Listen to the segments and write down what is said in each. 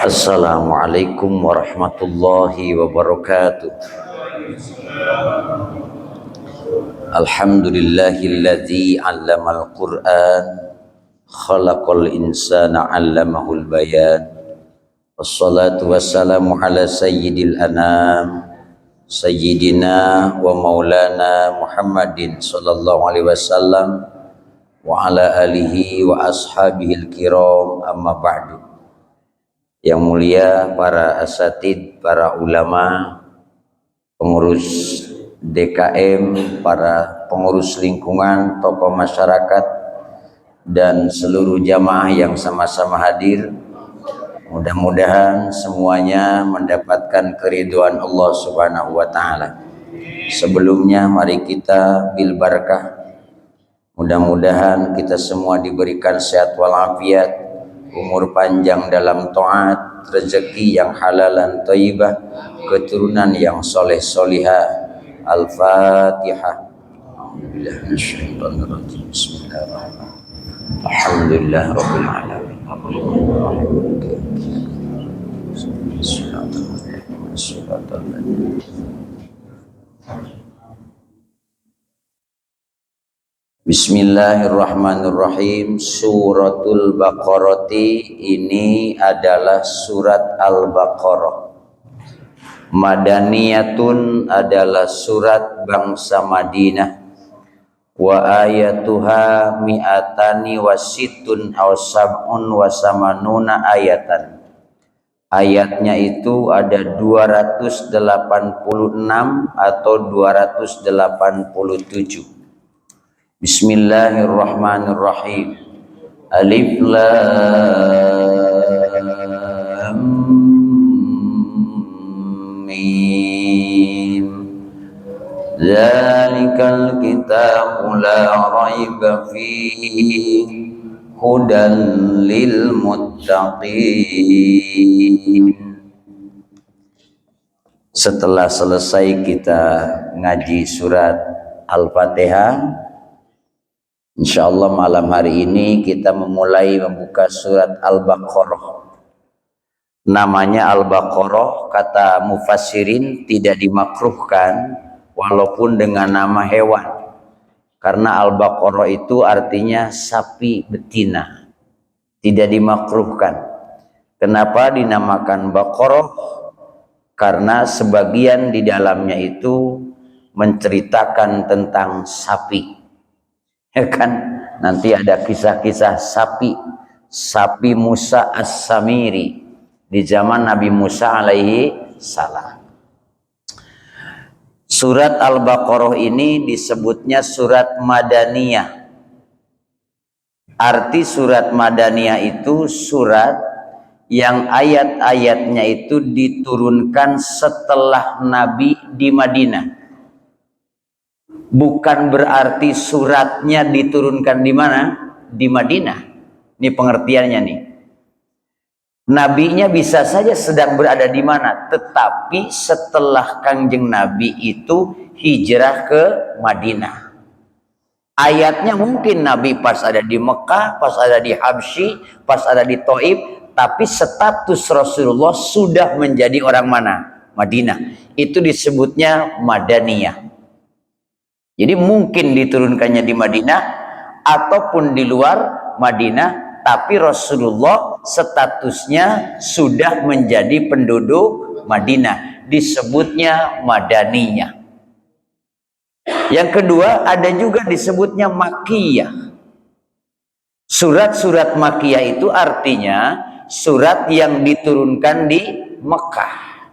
Assalamualaikum warahmatullahi wabarakatuh. Alhamdulillahilladzi 'allamal Qur'an khalaqal insana 'allamahul bayan. Wassalatu wassalamu ala sayyidil anam sayyidina wa maulana Muhammadin sallallahu alaihi wasallam wa ala alihi wa ashabihil kiram, amma ba'du. Yang mulia para asatid, para ulama, pengurus DKM, para pengurus lingkungan, tokoh masyarakat, dan seluruh jamaah yang sama-sama hadir. Mudah-mudahan semuanya mendapatkan keridhaan Allah Subhanahu wa Ta'ala. Sebelumnya mari kita bil barakah. Mudah-mudahan kita semua diberikan sehat walafiat, umur panjang dalam taat, rezeki yang halalan thayyibah, keturunan yang soleh solihah. Al-Fatihah. Bismillahirrahmanirrahim. Alhamdulillah rabbil alamin. Bismillahirrahmanirrahim. Suratul Baqarati ini adalah surat Al-Baqarah. Madaniyatun adalah surat bangsa Madinah. Wa ayatuha mi'atani wasitun aw sab'un wa samanuna ayatan. Ayatnya itu ada 286 atau 287. Bismillahirrahmanirrahim. Alif lam mim. Dzalikal kitabu la raiba fihi hudan lil muttaqin. Setelah selesai kita ngaji surat Al-Fatihah, insyaallah malam hari ini kita membuka surat Al-Baqarah. Namanya Al-Baqarah, kata mufassirin, tidak dimakruhkan walaupun dengan nama hewan. Karena Al-Baqarah itu artinya sapi betina. Tidak dimakruhkan. Kenapa dinamakan Baqarah? Karena sebagian di dalamnya itu menceritakan tentang sapi. Ya kan, nanti ada kisah-kisah sapi Musa As-Samiri di zaman Nabi Musa alaihi salam. Surat Al-Baqarah ini disebutnya surat Madaniyah. Arti surat Madaniyah itu surat yang ayat-ayatnya itu diturunkan setelah Nabi di Madinah. Bukan berarti suratnya diturunkan di mana? Di Madinah. Ini pengertiannya nih. Nabinya bisa saja sedang berada di mana, tetapi setelah Kangjeng Nabi itu hijrah ke Madinah. Ayatnya mungkin Nabi pas ada di Mekah, pas ada di Habsyi, pas ada di Thaif, tapi status Rasulullah sudah menjadi orang mana? Madinah. Itu disebutnya Madaniyah. Jadi mungkin diturunkannya di Madinah ataupun di luar Madinah, tapi Rasulullah statusnya sudah menjadi penduduk Madinah, disebutnya Madaniyah. Yang kedua, ada juga disebutnya Makkiyah. Surat-surat Makkiyah itu artinya surat yang diturunkan di Mekah.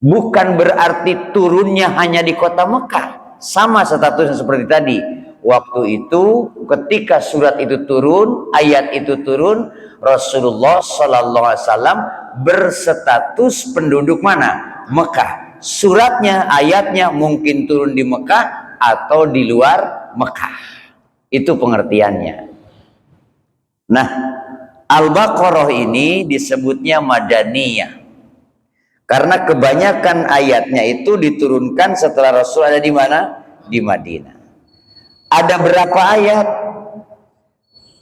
Bukan berarti turunnya hanya di kota Mekah. Sama statusnya seperti tadi. Waktu itu ketika surat itu turun, ayat itu turun, Rasulullah Sallallahu Alaihi Wasallam berstatus penduduk mana? Mekah. Suratnya, ayatnya mungkin turun di Mekah atau di luar Mekah. Itu pengertiannya. Nah, Al-Baqarah ini disebutnya Madaniyah. Karena kebanyakan ayatnya itu diturunkan setelah Rasul ada di mana? Di Madinah. Ada berapa ayat?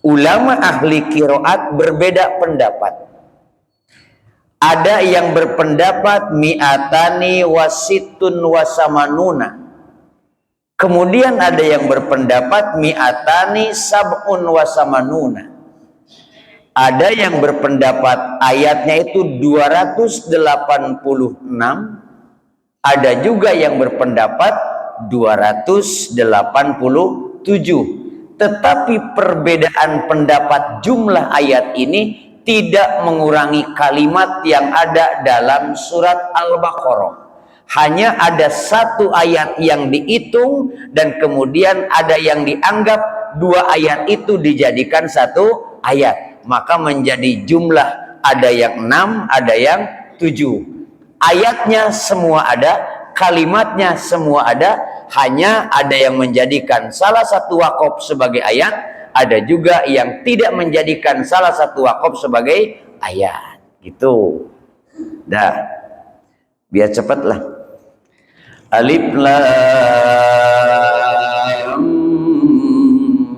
Ulama ahli qiraat berbeda pendapat. Ada yang berpendapat mi'atani wasitun wasamanuna. Kemudian ada yang berpendapat mi'atani sab'un wasamanuna. Ada yang berpendapat ayatnya itu 286. Ada juga yang berpendapat 287. Tetapi perbedaan pendapat jumlah ayat ini tidak mengurangi kalimat yang ada dalam surat Al-Baqarah. Hanya ada satu ayat yang dihitung dan kemudian ada yang dianggap dua ayat itu dijadikan satu ayat. Maka menjadi jumlah ada yang 6, ada yang 7. Ayatnya semua ada, kalimatnya semua ada, hanya ada yang menjadikan salah satu wakaf sebagai ayat, ada juga yang tidak menjadikan salah satu wakaf sebagai ayat. Gitu. Dah. Biar cepatlah. Alif lam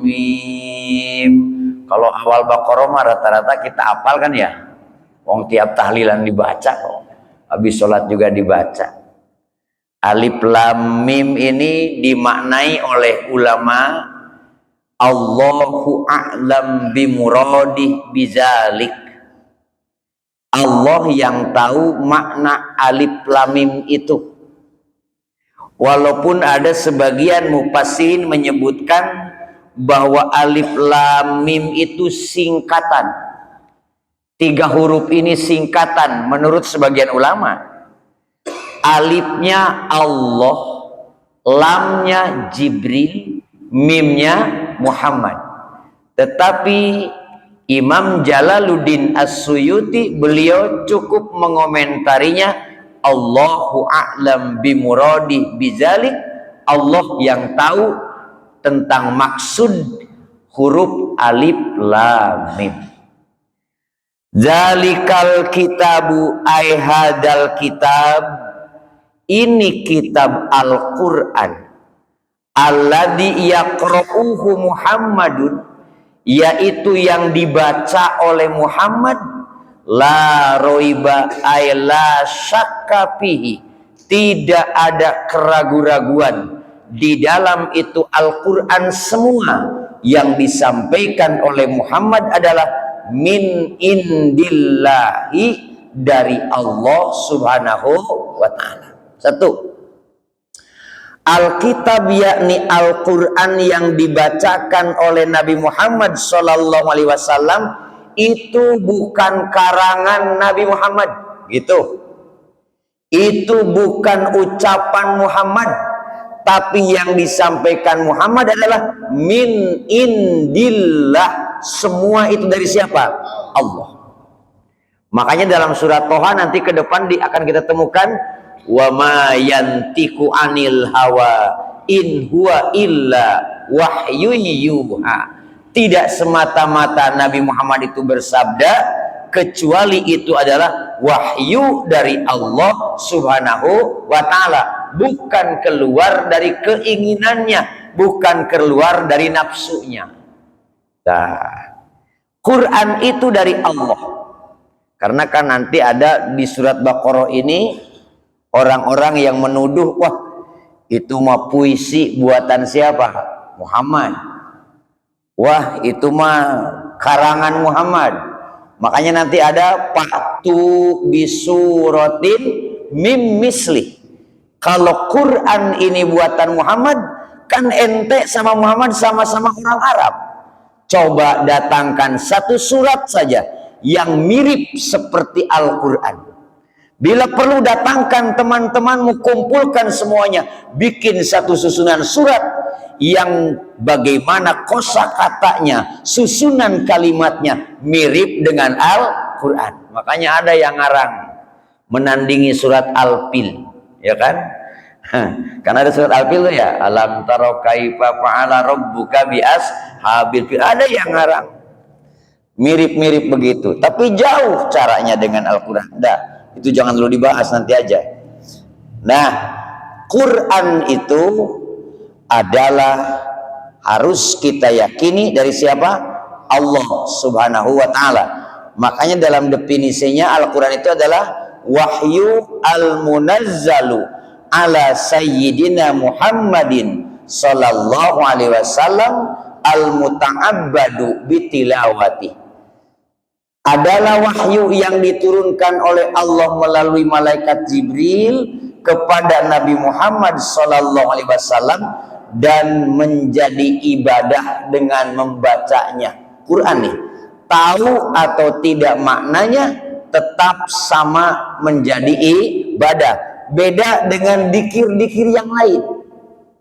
mim. Kalau awal Baqarah mah rata-rata kita hafal kan ya. Wong tiap tahlilan dibaca kok. Habis sholat juga dibaca. Alif lam mim ini dimaknai oleh ulama Allahu a'lam bimuradih bizalik. Allah yang tahu makna alif lam mim itu. Walaupun ada sebagian mufassirin menyebutkan bahwa alif lam mim itu singkatan. 3 huruf ini singkatan menurut sebagian ulama. Alifnya Allah, lamnya Jibril, mimnya Muhammad. Tetapi Imam Jalaluddin As-Suyuti beliau cukup mengomentarinya Allahu a'lam bimuradi bizalik. Allah yang tahu tentang maksud huruf alif lam mim. Zalikal kitabu ay hadal kitab, ini kitab Al-Qur'an alladzi yaqra'uhu Muhammadun, yaitu yang dibaca oleh Muhammad. La roiba ay la syakka fihi, tidak ada keraguan-raguan di dalam itu Al-Qur'an. Semua yang disampaikan oleh Muhammad adalah min indillahi, dari Allah Subhanahu wa ta'ala. Satu, Alkitab yakni Al-Qur'an yang dibacakan oleh Nabi Muhammad sallallahu alaihi wasallam itu bukan karangan Nabi Muhammad, gitu. Itu bukan ucapan Muhammad, tapi yang disampaikan Muhammad adalah min indillah. Semua itu dari siapa? Allah. Makanya dalam surat Toha nanti ke depan akan kita temukan wa ma yantiqu anil hawa in huwa illa wahyu yuha. Tidak semata-mata Nabi Muhammad itu bersabda, kecuali itu adalah wahyu dari Allah Subhanahu wa ta'ala. Bukan keluar dari keinginannya, bukan keluar dari nafsunya. Nah, Quran itu dari Allah. Karena kan nanti ada di surat Baqarah ini orang-orang yang menuduh, wah itu mah puisi buatan siapa? Muhammad. Wah itu mah karangan Muhammad. Makanya nanti ada fa'tu bisuratin mim misli. Kalau Quran ini buatan Muhammad, kan ente sama Muhammad sama-sama orang Arab. Coba datangkan satu surat saja yang mirip seperti Al-Quran. Bila perlu datangkan teman-temanmu, kumpulkan semuanya, bikin satu susunan surat yang bagaimana kosakatanya, susunan kalimatnya mirip dengan Al-Quran. Makanya ada yang ngarang menandingi surat Al-Fil, ya kan? Karena ada surat Al-Fil ya, alam taro kaifa fa'ala rabbuka bi ashabil fil. Ada yang ngarang mirip-mirip begitu, tapi jauh caranya dengan Al-Quran. Itu jangan dulu dibahas, nanti aja. Nah, Quran itu adalah harus kita yakini dari siapa? Allah Subhanahu wa ta'ala. Makanya dalam definisinya Al-Quran itu adalah wahyu al-munazzalu ala sayyidina Muhammadin sallallahu alaihi wasallam al-muta'abbadu bitilawati. Adalah wahyu yang diturunkan oleh Allah melalui malaikat Jibril kepada Nabi Muhammad sallallahu alaihi wasallam dan menjadi ibadah dengan membacanya. Quran nih, tahu atau tidak maknanya tetap sama menjadi ibadah. Beda dengan dikir-dikir yang lain.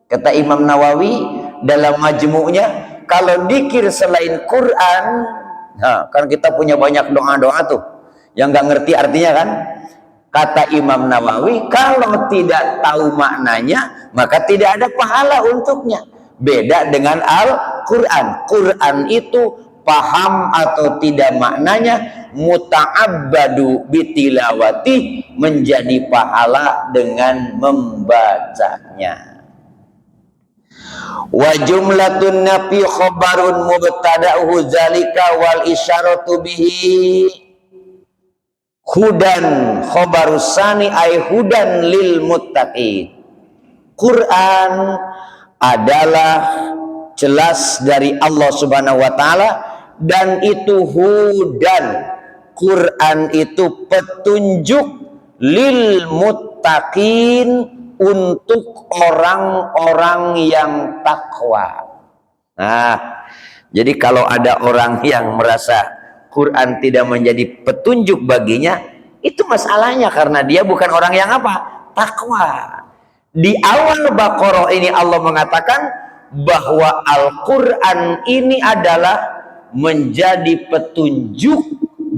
Kata Imam Nawawi dalam majmu'nya, kalau dikir selain Quran, nah, kan kita punya banyak doa-doa tuh yang nggak ngerti artinya kan. Kata Imam Nawawi, kalau tidak tahu maknanya maka tidak ada pahala untuknya. Beda dengan Al-Quran. Quran itu paham atau tidak maknanya, muta'abbadu bitilawati, menjadi pahala dengan membacanya. Wa jumlatun nafi khabarun mubtada'uhu zalika wal isyaratu bihi hudan khabarusani ay hudan lil muttaqin. Quran adalah jelas dari Allah Subhanahu wa taala dan itu hudan. Quran itu petunjuk lil muttaqin, untuk orang-orang yang takwa. Nah, jadi kalau ada orang yang merasa Quran tidak menjadi petunjuk baginya, itu masalahnya karena dia bukan orang yang apa? Takwa. Di awal Baqarah ini Allah mengatakan bahwa Al-Quran ini adalah menjadi petunjuk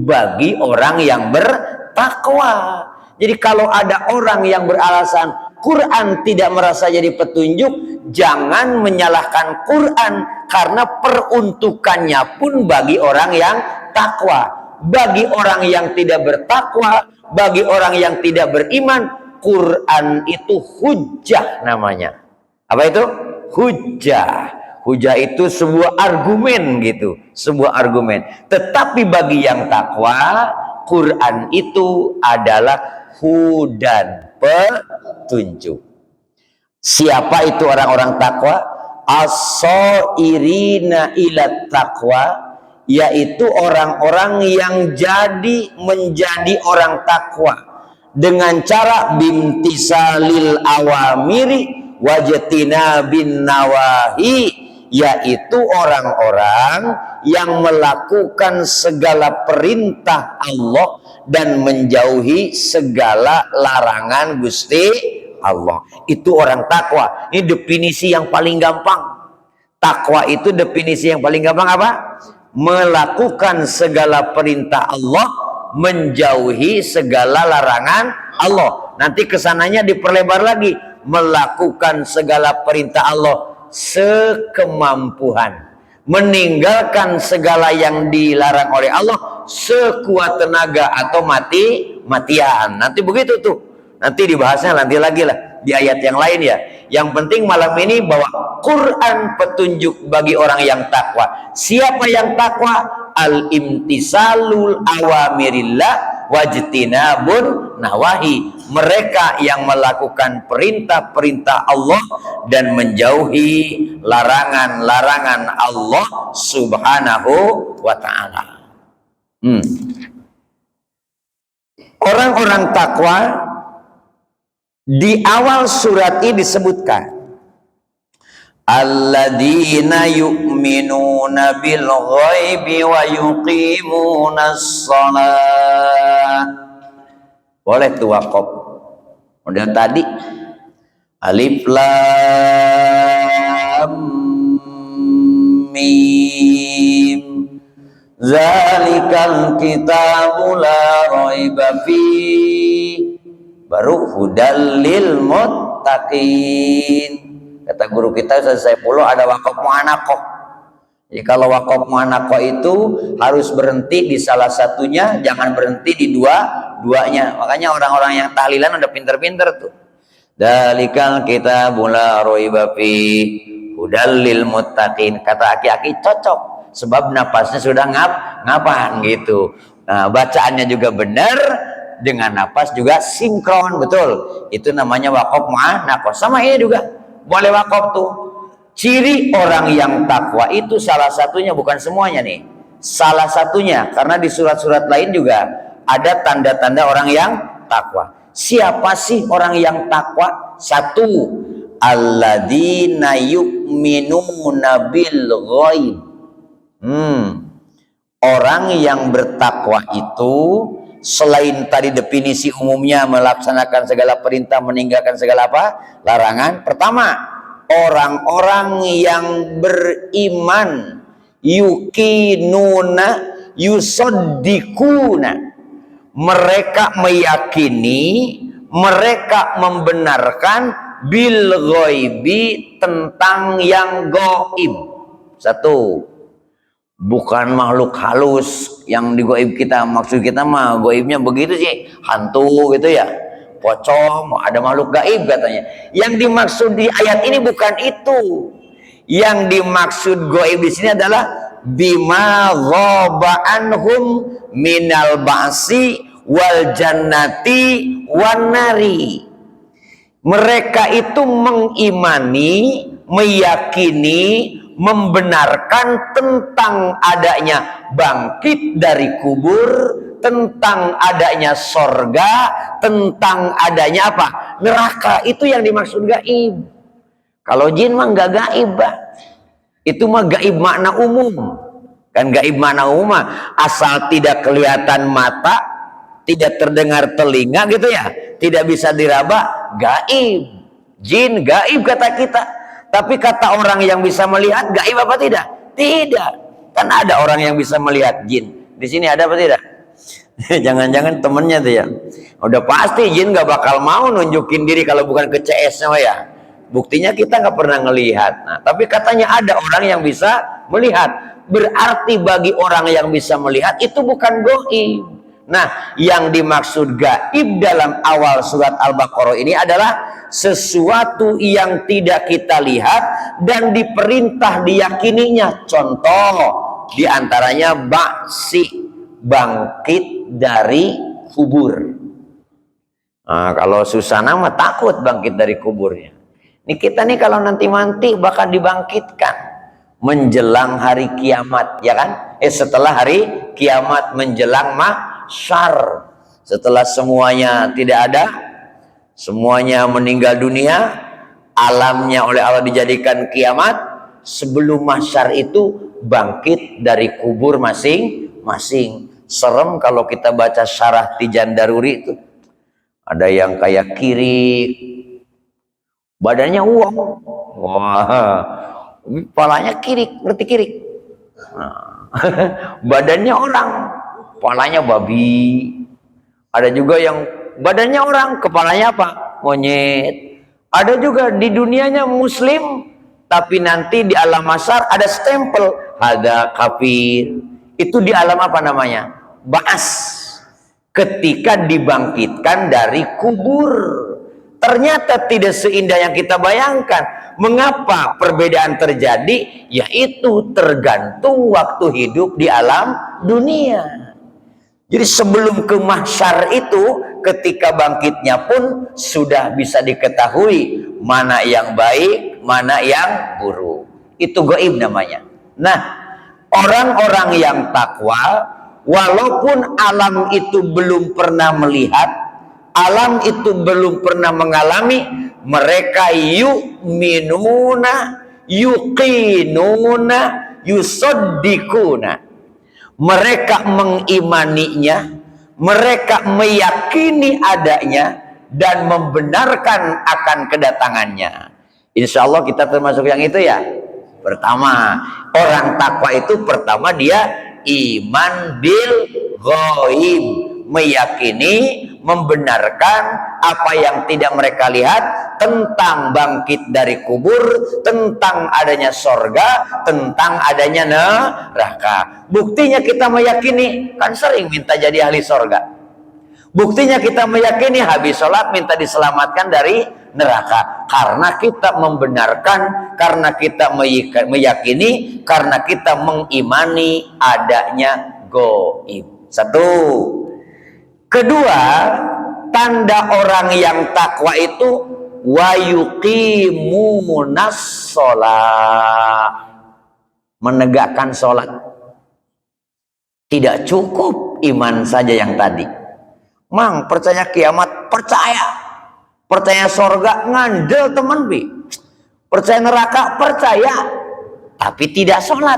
bagi orang yang bertakwa. Jadi kalau ada orang yang beralasan Quran tidak merasa jadi petunjuk, jangan menyalahkan Quran, karena peruntukannya pun bagi orang yang takwa. Bagi orang yang tidak bertakwa, bagi orang yang tidak beriman, Quran itu hujjah namanya. Apa itu? Hujjah. Hujjah itu sebuah argumen gitu, sebuah argumen. Tetapi bagi yang takwa, Quran itu adalah hudan, petunjuk. Siapa itu orang-orang takwa? As-sairina ila taqwa, yaitu orang-orang yang menjadi orang takwa dengan cara bimtisalil awamiri wajtina bin nawahi, yaitu orang-orang yang melakukan segala perintah Allah dan menjauhi segala larangan Gusti Allah. Itu orang takwa. Ini definisi yang paling gampang. Takwa itu definisi yang paling gampang apa? Melakukan segala perintah Allah, menjauhi segala larangan Allah. Nanti kesananya diperlebar lagi. Melakukan segala perintah Allah sekemampuan, meninggalkan segala yang dilarang oleh Allah sekuat tenaga atau matian. Nanti begitu tuh. Nanti dibahasnya nanti lagi lah di ayat yang lain ya. Yang penting malam ini bahwa Quran petunjuk bagi orang yang takwa. Siapa yang takwa? Al-imtisalul awamirillah wajtinabun nawahi. Mereka yang melakukan perintah-perintah Allah dan menjauhi larangan-larangan Allah Subhanahu wa ta'ala. Orang-orang takwa di awal surat ini disebutkan alladzina yu'minuna bil ghaibi wa yuqimunas shalah. Boleh tuh wakaf. Udah tadi alif lam mim zalikal kitabu la raiba fi, baru hudal lil muttaqin. Kata guru kita Ustaz Saifullah ada wakaf mu'anakoh. Jadi kalau wakaf mu'anakoh itu harus berhenti di salah satunya, jangan berhenti di duanya. Makanya orang-orang yang tahlilan udah pinter-pinter tuh. Dalikal kitabu la raiba fi hudal lil muttaqin. Kata aki-aki cocok sebab napasnya sudah ngapan gitu. bacaannya juga benar, dengan nafas juga sinkron, betul. Itu namanya wakaf ma'naqos. Sama ini juga boleh wakaf tuh. Ciri orang yang takwa itu salah satunya, bukan semuanya nih, salah satunya, karena di surat-surat lain juga ada tanda-tanda orang yang takwa. Siapa sih orang yang takwa? Satu, alladzina yu'minuna bil ghaib. Orang yang bertakwa itu selain tadi definisi umumnya melaksanakan segala perintah, meninggalkan segala larangan. Pertama, orang-orang yang beriman, yuqinuna, yusaddikuna, mereka meyakini, mereka membenarkan bil ghaibi, tentang yang gaib. Satu, bukan makhluk halus yang di gaib kita. Maksud kita mah gaibnya begitu sih, hantu gitu ya, pocong, ada makhluk gaib katanya. Yang dimaksud di ayat ini bukan itu. Yang dimaksud gaib di sini adalah bima ghaba anhum minal ba'si wal jannati wan nari. Mereka itu mengimani, meyakini, membenarkan tentang adanya bangkit dari kubur, tentang adanya sorga, tentang adanya apa? Neraka. Itu yang dimaksud gaib. Kalau jin mah nggak gaib, Pak. Itu mah gaib makna umum. Kan gaib makna umum mah asal tidak kelihatan mata, tidak terdengar telinga gitu ya, tidak bisa diraba, gaib. Jin gaib kata kita. Tapi kata orang yang bisa melihat, gaib apa tidak? Tidak. Kan ada orang yang bisa melihat jin. Di sini ada apa tidak? Jangan-jangan temennya tuh ya. Udah pasti jin gak bakal mau nunjukin diri kalau bukan ke CS-nya ya. Buktinya kita nggak pernah ngelihat. Nah, tapi katanya ada orang yang bisa melihat. Berarti bagi orang yang bisa melihat itu bukan gaib. Nah, yang dimaksud gaib dalam awal surat Al-Baqarah ini adalah sesuatu yang tidak kita lihat dan diperintah diyakininya. Contoh diantaranya ba'si, bangkit dari kubur. Nah, kalau Susana mah takut bangkit dari kuburnya. Ini kita nih kalau nanti mati bakal dibangkitkan menjelang hari kiamat, ya kan? Setelah hari kiamat, menjelang mahsyar, setelah semuanya tidak ada, semuanya meninggal dunia, alamnya oleh Allah dijadikan kiamat. Sebelum mahsyar itu bangkit dari kubur masing-masing. Serem kalau kita baca syarah Tijan Daruri itu. Ada yang kayak kiri, badannya uang, wah, kepalanya kiri, ngerti kiri. Nah, badannya orang, kepalanya babi. Ada juga yang badannya orang, kepalanya apa? Monyet. Ada juga di dunianya muslim, tapi nanti di alam mahsyar ada stempel, ada kafir. Itu di alam apa namanya? Ba'as. Ketika dibangkitkan dari kubur. Ternyata tidak seindah yang kita bayangkan. Mengapa perbedaan terjadi? Yaitu tergantung waktu hidup di alam dunia. Jadi sebelum ke mahsyar itu, ketika bangkitnya pun sudah bisa diketahui mana yang baik, mana yang buruk. Itu gaib namanya. Nah, orang-orang yang takwa, walaupun alam itu belum pernah melihat, alam itu belum pernah mengalami, mereka yu'minuna, yuqinuna, yusaddikuna. Mereka mengimaninya, mereka meyakini adanya, dan membenarkan akan kedatangannya. Insya Allah kita termasuk yang itu ya. Pertama, orang takwa itu pertama dia iman bil ghaib, meyakini, membenarkan apa yang tidak mereka lihat tentang bangkit dari kubur, tentang adanya sorga, tentang adanya neraka. Buktinya kita meyakini, kan sering minta jadi ahli sorga. Buktinya kita meyakini habis sholat minta diselamatkan dari neraka. Karena kita membenarkan, karena kita meyakini, karena kita mengimani adanya gaib. Satu. Kedua, tanda orang yang takwa itu wa yuqimunas shalah, menegakkan sholat. Tidak cukup iman saja yang tadi. Mang, percaya kiamat, percaya. Percaya sorga, ngandel temen bi. Percaya neraka, percaya. Tapi tidak sholat.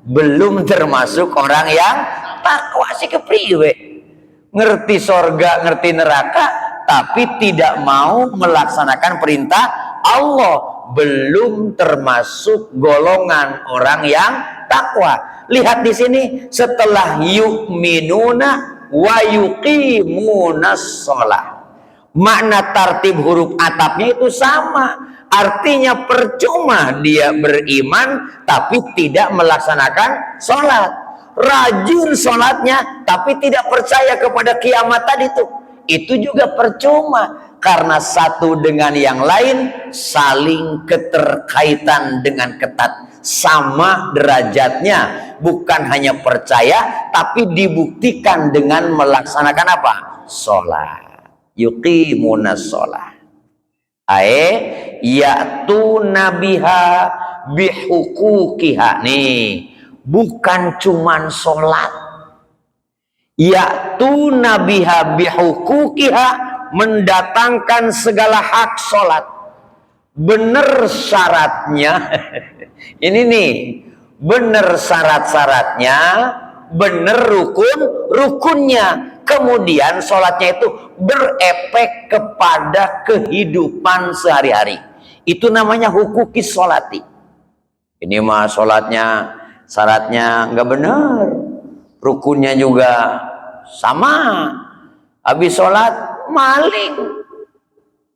Belum termasuk orang yang takwa si kepriwe. Ngerti sorga, ngerti neraka, tapi tidak mau melaksanakan perintah Allah. Belum termasuk golongan orang yang takwa. Lihat di sini, setelah yu'minuna wa yuqimunas shalah, makna tartib huruf atapnya itu sama. Artinya percuma dia beriman tapi tidak melaksanakan sholat. Rajin sholatnya tapi tidak percaya kepada kiamat tadi tuh, itu juga percuma. Karena satu dengan yang lain saling keterkaitan dengan ketat, sama derajatnya. Bukan hanya percaya tapi dibuktikan dengan melaksanakan apa? Sholat. Yuqimunas sholat. Ya'tu nabiha bihukukiha. Nih, bukan cuman sholat. Ya'tu nabiha bihukukiha, mendatangkan segala hak sholat. Bener syaratnya. Ini nih, bener syarat-syaratnya, bener rukun-rukunnya. Kemudian sholatnya itu berefek kepada kehidupan sehari-hari. Itu namanya hukukis sholati. Ini mah sholatnya syaratnya nggak benar, rukunnya juga sama. Habis sholat maling.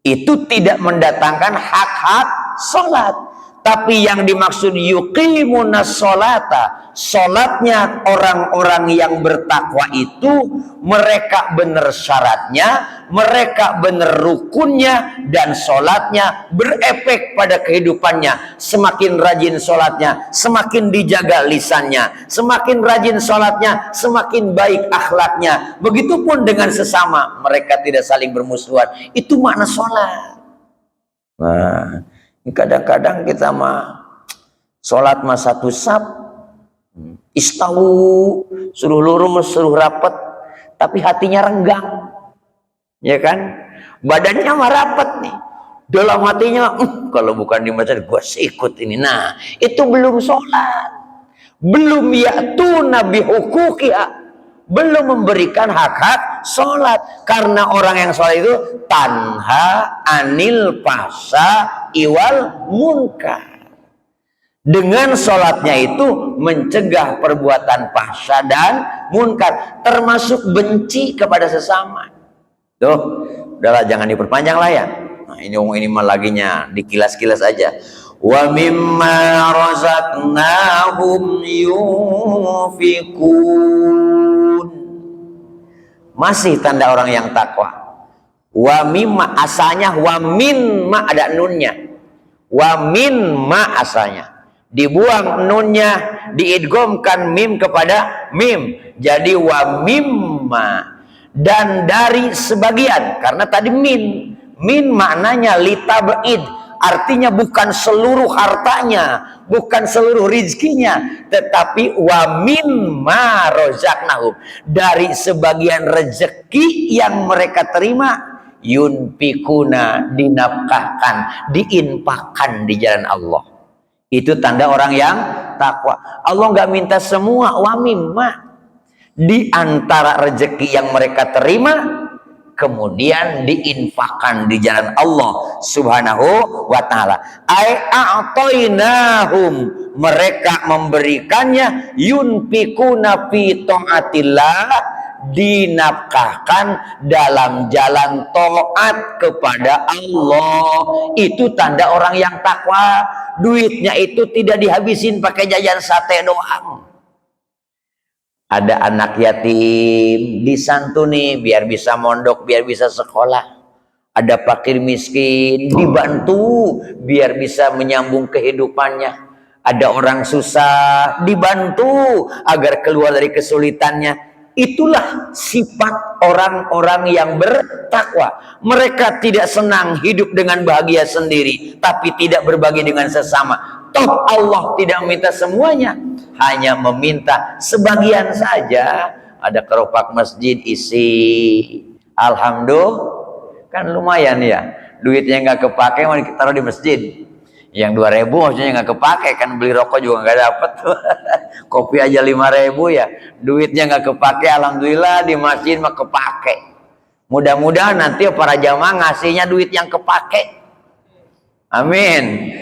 Itu tidak mendatangkan hak-hak sholat. Tapi yang dimaksud yuqimunas sholata, sholatnya orang-orang yang bertakwa itu mereka benar syaratnya, mereka benar rukunnya, dan sholatnya berefek pada kehidupannya. Semakin rajin sholatnya, semakin dijaga lisannya. Semakin rajin sholatnya, semakin baik akhlaknya. Begitupun dengan sesama, mereka tidak saling bermusuhan. Itu makna sholat. Nah, kadang-kadang kita mah sholat mah satu saf, istawu, suruh lurus, suruh rapet, tapi hatinya renggang, ya kan? Badannya mah rapet nih, dalam hatinya kalau bukan di masjid gua ikut ini. Nah, itu belum sholat, belum ya'tuna bihukukiha, belum memberikan hak-hak sholat. Karena orang yang sholat itu tanha anil fahsya iwal munkar. Dengan sholatnya itu mencegah perbuatan fahsya dan munkar, termasuk benci kepada sesama. Tuh, udahlah jangan diperpanjang lah ya. Nah, ini mah laginya dikilas-kilas aja. Wa mimma razaqnahum yunfikun. Masih tanda orang yang takwa. Wa mimma, asalnya wa min ma, ada nunnya. Wa min ma asalnya. Dibuang nunnya, diidghamkan mim kepada mim. Jadi wa mimma, dan dari sebagian, karena tadi min. Min maknanya litab'id, artinya bukan seluruh hartanya, bukan seluruh rizkinya, tetapi wa mimma razaqnahum, dari sebagian rezeki yang mereka terima, yunfikuna, dinafkahkan, diinfakkan di jalan Allah. Itu tanda orang yang takwa. Allah nggak minta semua, wa mimma, di antara rezeki yang mereka terima kemudian diinfakkan di jalan Allah Subhanahu wa taala. A'tainahum, mereka memberikannya, yunfikuna fi taatillah, dinafkahkan dalam jalan taat kepada Allah. Itu tanda orang yang takwa. Duitnya itu tidak dihabisin pakai jajan sate doang. Ada anak yatim disantuni biar bisa mondok, biar bisa sekolah. Ada fakir miskin dibantu biar bisa menyambung kehidupannya. Ada orang susah dibantu agar keluar dari kesulitannya. Itulah sifat orang-orang yang bertakwa. Mereka tidak senang hidup dengan bahagia sendiri, tapi tidak berbagi dengan sesama. Toh Allah tidak meminta semuanya, hanya meminta sebagian saja. Ada keropak masjid isi, alhamdulillah, kan lumayan ya. Duitnya nggak kepake, mau ditaruh di masjid. Yang 2.000 maksudnya nggak kepake, kan beli rokok juga nggak dapet. Kopi aja 5.000 ya, duitnya nggak kepake, alhamdulillah di masjid mah kepake. Mudah-mudahan nanti para jamaah ngasihnya duit yang kepake. Amin.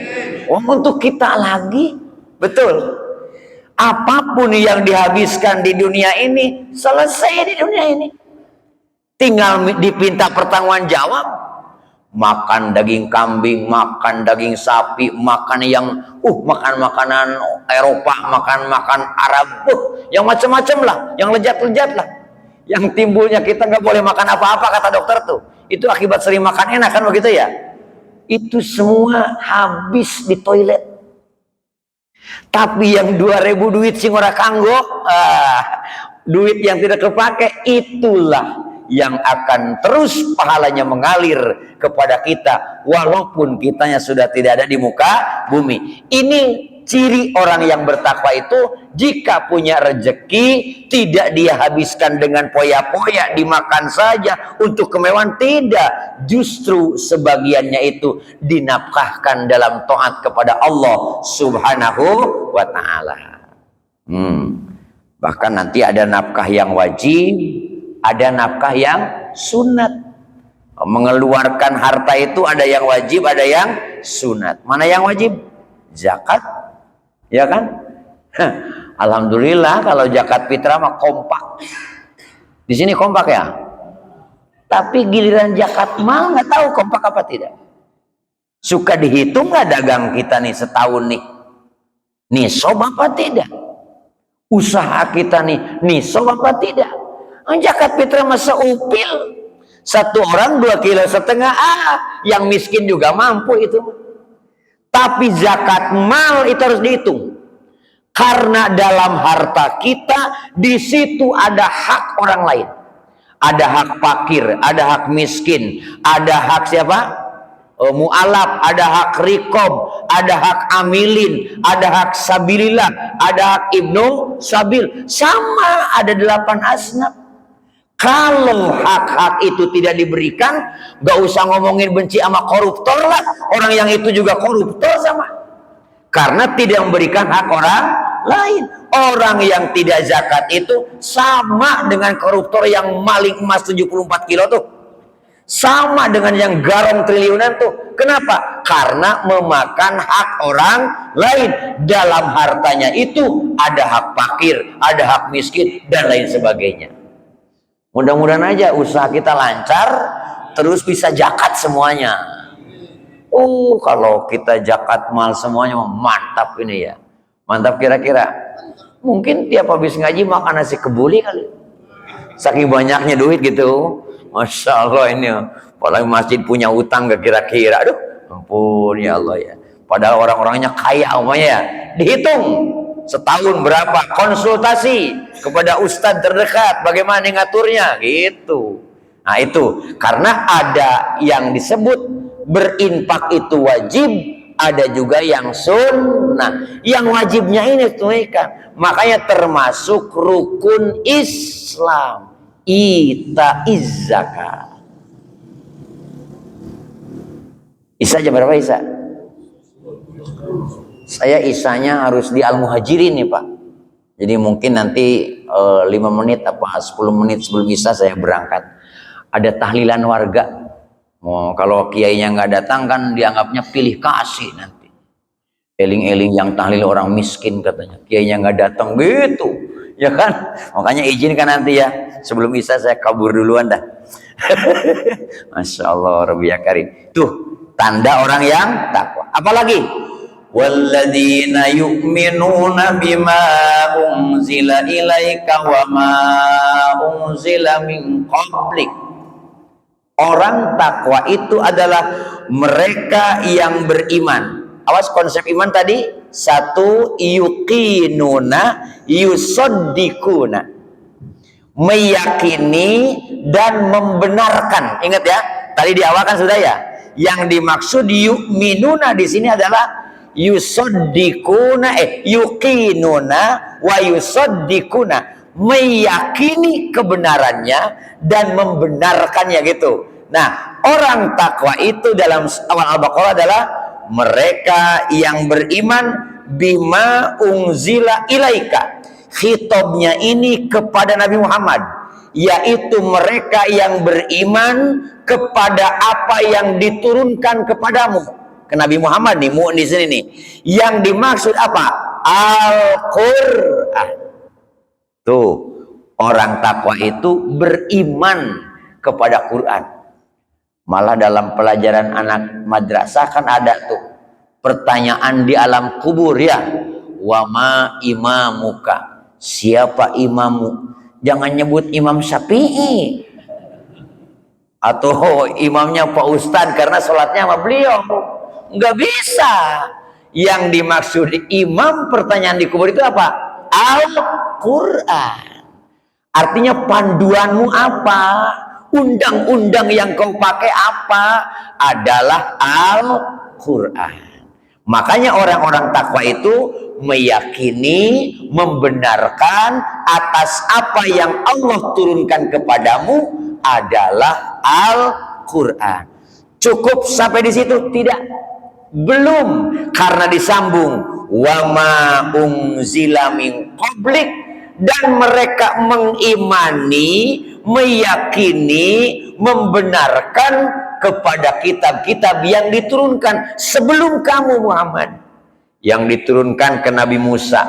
Untuk kita lagi, betul. Apapun yang dihabiskan di dunia ini, selesai di dunia ini. Tinggal dipinta pertanggungan jawab. Makan daging kambing, makan daging sapi, makan yang makan makanan Eropa, makan Arab, yang macam-macam lah, yang lezat-lezat lah. Yang timbulnya kita nggak boleh makan apa-apa kata dokter tuh. Itu akibat sering makan enak kan begitu ya? Itu semua habis di toilet. Tapi yang 2.000 duit sing ora kanggo, duit yang tidak kepake, itulah yang akan terus pahalanya mengalir kepada kita walaupun kitanya sudah tidak ada di muka bumi. Ini ciri orang yang bertakwa itu, jika punya rezeki tidak dia habiskan dengan poya-poya, dimakan saja untuk kemewahan, tidak. Justru sebagiannya itu dinafkahkan dalam taat kepada Allah Subhanahu wa ta'ala. Bahkan nanti ada nafkah yang wajib, ada nafkah yang sunat. Mengeluarkan harta itu ada yang wajib, ada yang sunat. Mana yang wajib? Zakat, ya kan? Alhamdulillah kalau zakat fitrah mah kompak. Di sini kompak ya. Tapi giliran zakat mal nggak tahu kompak apa tidak. Suka dihitung nggak dagang kita nih setahun nih? Nisab apa tidak? Usaha kita nih nisab apa tidak? Zakat fitrah masa upil, satu orang 2,5 kilo, yang miskin juga mampu itu. Tapi zakat mal itu harus dihitung, karena dalam harta kita di situ ada hak orang lain, ada hak fakir, ada hak miskin, ada hak siapa? Mu'alaf, ada hak rikob, ada hak amilin, ada hak sabilillah, ada hak ibnu sabil, sama ada 8 asnaf. Kalau hak-hak itu tidak diberikan, gak usah ngomongin benci sama koruptor lah, orang yang itu juga koruptor sama, karena tidak memberikan hak orang lain. Orang yang tidak zakat itu sama dengan koruptor yang maling emas 74 kilo tuh, sama dengan yang garong triliunan tuh. Kenapa? Karena memakan hak orang lain. Dalam hartanya itu ada hak fakir, ada hak miskin, dan lain sebagainya. Mudah-mudahan aja usaha kita lancar, terus bisa zakat semuanya. Kalau kita zakat mal semuanya mantap ini ya. Mantap kira-kira. Mungkin tiap habis ngaji makan nasi kebuli kali. Saking banyaknya duit gitu. Masya Allah ini. Apalagi masjid punya utang gak kira-kira. Aduh, ampun ya Allah ya. Padahal orang-orangnya kaya umumnya ya. Dihitung setahun berapa, konsultasi kepada ustadz terdekat bagaimana ngaturnya gitu. Nah itu karena ada yang disebut berinfak itu wajib, ada juga yang sunnah. Yang wajibnya ini tunaikan, makanya termasuk rukun Islam, itaiz zakat. Isa jam berapa Isa? Saya isanya harus di Al-Muhajirin nih Pak. Jadi mungkin nanti 5 menit apa 10 menit sebelum Isa saya berangkat. Ada tahlilan warga. Kalau kiainya nggak datang kan dianggapnya pilih kasih nanti. Eling-eling yang tahlil orang miskin katanya. Kiainya nggak datang gitu. Ya kan? Makanya izinkan nanti ya. Sebelum Isa saya kabur duluan dah. Masya Allah Rabbiya Karim. Tuh tanda orang yang takwa. Apalagi? Walladzina yu'minuna bima unzila ilaika wa ma unzila min qablik. Orang takwa itu adalah mereka yang beriman. Awas konsep iman tadi. Satu, yuqinuna yusaddikuna. meyakini dan membenarkan. Ingat ya, tadi di awal kan sudah ya. Yang dimaksud yu'minuna di sini adalah yusaddikuna, yuqinuna wa yusaddikuna, meyakini kebenarannya dan membenarkannya gitu. Nah, orang takwa itu dalam awal Al-Baqarah adalah mereka yang beriman bima unzila ilaika. Khitabnya ini kepada Nabi Muhammad, yaitu mereka yang beriman kepada apa yang diturunkan kepadamu. Ke Nabi Muhammad nih, di sini nih. Yang dimaksud apa? Al-Qur'an. Tuh, orang takwa itu beriman kepada Quran. Malah dalam pelajaran anak madrasah kan ada tuh pertanyaan di alam kubur ya. Wa ma imamuka? Siapa imamu? Jangan nyebut Imam Syafi'i atau imamnya Pak Ustadz karena sholatnya sama beliau. Nggak bisa. Yang dimaksud imam pertanyaan di kubur itu apa? Al-Quran. Artinya panduanmu apa? Undang-undang yang kau pakai apa? Adalah Al-Quran. Makanya orang-orang takwa itu meyakini, membenarkan atas apa yang Allah turunkan kepadamu adalah Al-Quran. Cukup sampai di situ? Tidak. Belum, karena disambung wa ma unzila min qablik, dan mereka mengimani, meyakini, membenarkan kepada kitab-kitab yang diturunkan sebelum kamu Muhammad, yang diturunkan ke Nabi Musa,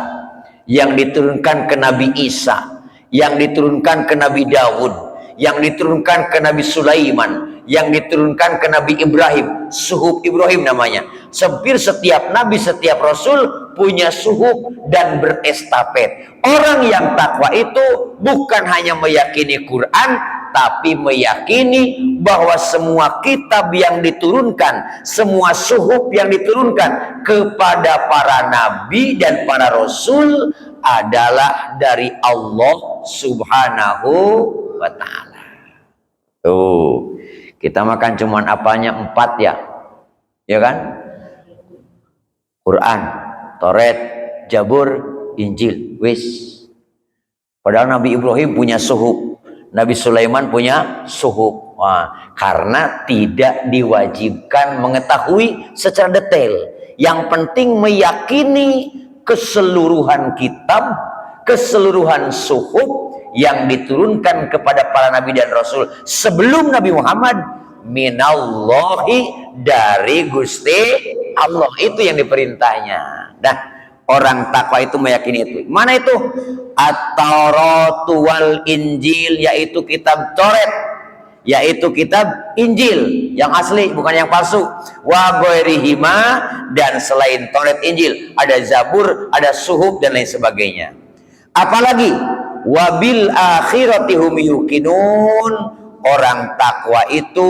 yang diturunkan ke Nabi Isa, yang diturunkan ke Nabi Daud, yang diturunkan ke Nabi Sulaiman, yang diturunkan ke Nabi Ibrahim, suhuf Ibrahim namanya. Setiap nabi, setiap rasul punya suhuf dan berestafet. Orang yang takwa itu bukan hanya meyakini Quran, tapi meyakini bahwa semua kitab yang diturunkan, semua suhuf yang diturunkan kepada para nabi dan para rasul adalah dari Allah Subhanahu wa ta'ala. Tuh, kita makan cuman apanya 4 ya, ya kan? Quran, Taurat, Zabur, Injil, wis. Padahal Nabi Ibrahim punya suhuf, Nabi Sulaiman punya suhuf. Wah, karena tidak diwajibkan mengetahui secara detail. Yang penting meyakini keseluruhan kitab, keseluruhan suhuf yang diturunkan kepada para nabi dan rasul sebelum Nabi Muhammad, minallahi, dari Gusti Allah. Itu yang diperintahnya. Nah, orang takwa itu meyakini itu. Mana itu? At-Taurat wal Injil, yaitu kitab Taurat, yaitu kitab Injil yang asli, bukan yang palsu. Wa ghairihima, dan selain Taurat Injil ada Zabur, ada suhuf dan lain sebagainya. Apalagi wabil akhirati hum yuqinun, orang takwa itu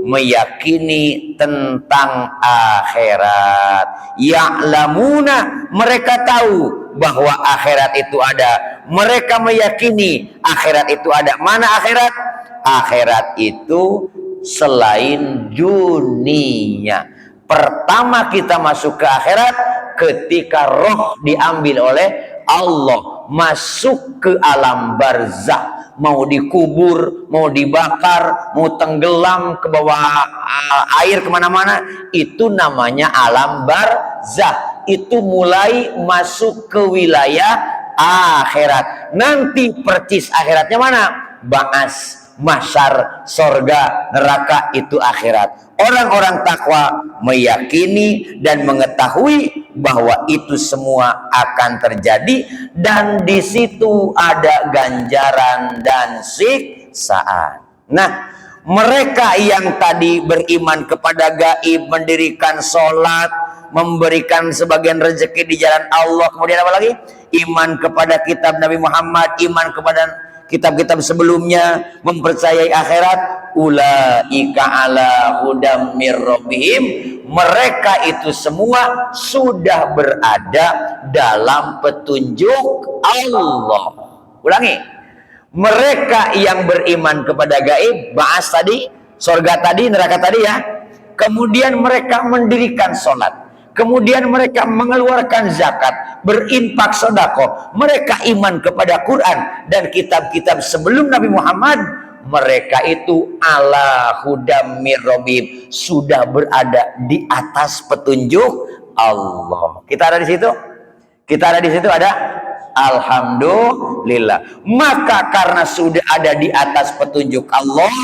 meyakini tentang akhirat. Ya'lamuna, mereka tahu bahwa akhirat itu ada. Mereka meyakini akhirat itu ada. Mana akhirat? Akhirat itu selain dunia. Pertama kita masuk ke akhirat ketika roh diambil oleh Allah, masuk ke alam barzah, mau dikubur, mau dibakar, mau tenggelam ke bawah air kemana-mana, itu namanya alam barzah. Itu mulai masuk ke wilayah akhirat. Nanti percis akhiratnya mana? Ba'as, mahsyar, sorga, neraka, itu akhirat. Orang-orang takwa meyakini dan mengetahui bahwa itu semua akan terjadi, dan di situ ada ganjaran dan siksaan. Nah, mereka yang tadi beriman kepada gaib, mendirikan sholat, memberikan sebagian rezeki di jalan Allah, kemudian apa lagi? Iman kepada kitab Nabi Muhammad, iman kepada kitab-kitab sebelumnya, mempercayai akhirat, ulaika ala hudam mir rabbihim, mereka itu semua sudah berada dalam petunjuk Allah. Ulangi, Mereka yang beriman kepada gaib, bahas tadi, surga tadi, neraka tadi ya. Kemudian mereka mendirikan sholat. Kemudian mereka mengeluarkan zakat, berinfak sedekah. Mereka iman kepada Quran dan kitab-kitab sebelum Nabi Muhammad. Mereka itu ala hudam mir rabbihim, sudah berada di atas petunjuk Allah. Kita ada di situ? Kita ada di situ, ada? Alhamdulillah. Maka karena sudah ada di atas petunjuk Allah,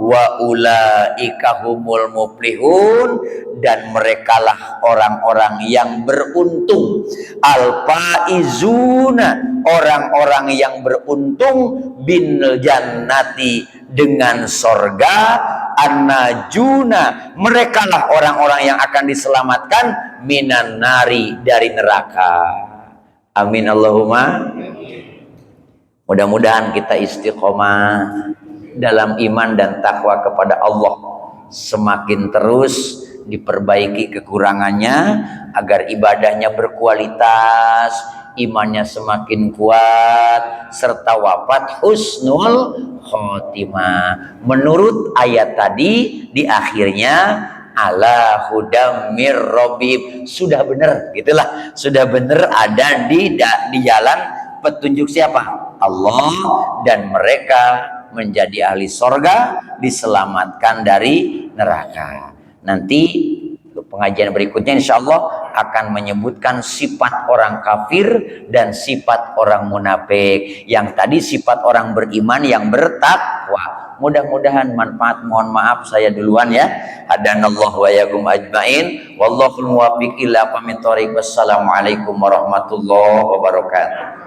wa ulaika humul muflihun, dan merekalah orang-orang yang beruntung. Al-faizuna, orang-orang yang beruntung, bin jannati, dengan sorga, an-najuna, merekalah orang-orang yang akan diselamatkan, minan nari, dari neraka. Amin Allahumma. Mudah-mudahan kita istiqomah dalam iman dan takwa kepada Allah, semakin terus diperbaiki kekurangannya agar ibadahnya berkualitas, imannya semakin kuat, serta wafat husnul khotimah. Menurut ayat tadi di akhirnya, ala hudam mir rabbihim, sudah benar, gitulah, sudah benar ada di jalan petunjuk siapa? Allah, dan mereka menjadi ahli sorga, diselamatkan dari neraka. Nanti pengajian berikutnya insya Allah akan menyebutkan sifat orang kafir dan sifat orang munafik. Yang tadi sifat orang beriman yang bertakwa. Mudah-mudahan manfaat. Mohon maaf saya duluan ya. Hadanallahu wa yakum ajmain. Wallahul muwaffiq ila aqwamit thoriq. Wassalamualaikum warahmatullahi wabarakatuh.